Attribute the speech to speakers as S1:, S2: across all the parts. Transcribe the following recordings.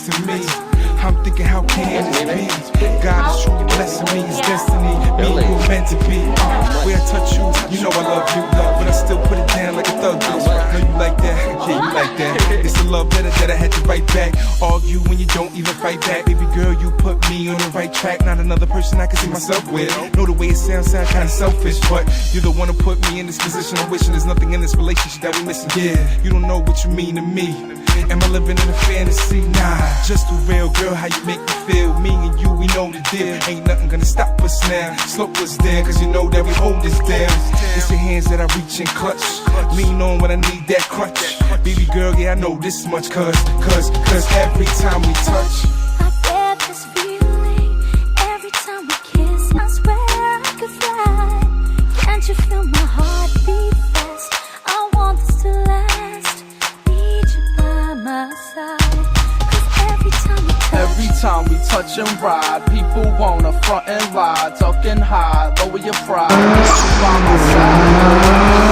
S1: next to me. I'm thinking, how can this be? God is truly blessing me, it's destiny. Me and you were meant to be. Where I touch you, you know I love you, but I still put it down like a thug do. Know you like that, yeah, you like that. It's a love letter that I had to write back. Argue when you don't even fight back. Baby girl, you put me on the right track. Not another person I can see myself with. Know the way it sound kinda selfish, but you're the one who put me in this position. I'm wishing there's nothing in this relationship that we're missing. Yeah, you don't know what you mean to me. Am I living in a fantasy? Nah, just a real girl, how you make me feel. Me and you, we know the deal. Ain't nothing gonna stop us now. Slope us down, cause you know that we hold this down. It's your hands that I reach and clutch. Lean on when I need that crutch. Baby girl, yeah, I know this much, cause every time we touch,
S2: I get this feeling. Every time we kiss, I swear I could fly. Can't you feel my heart beat fast? I want this to last. Need you by my side.
S3: Every time we touch and ride, people wanna front and lie, talking high, lower your pride. You by my side.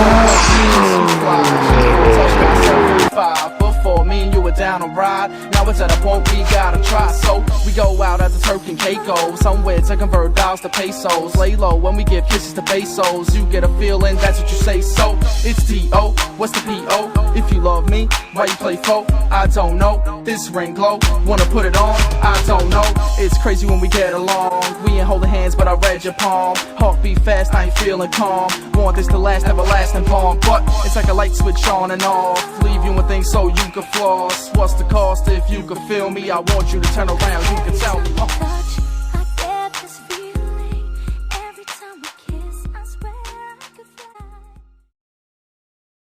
S3: Before me and you were down a ride. Now it's at a point we gotta try. So we go out as a Turk and Caicos, somewhere to convert dollars to pesos. Lay low when we give kisses to pesos. You get a feeling, that's what you say. So it's T.O. What's the P.O.? If you love me, why you play folk? I don't know. This ring glow, wanna put it on? I don't know. It's crazy when we get along. We ain't holding hands, but I read your palm. Heart beat fast, I ain't feeling calm. Want this to last, everlasting bond. But it's like a light switch on and off. Leave you with things so you can floss. What's the cost if you can feel me? I want you to turn around, you can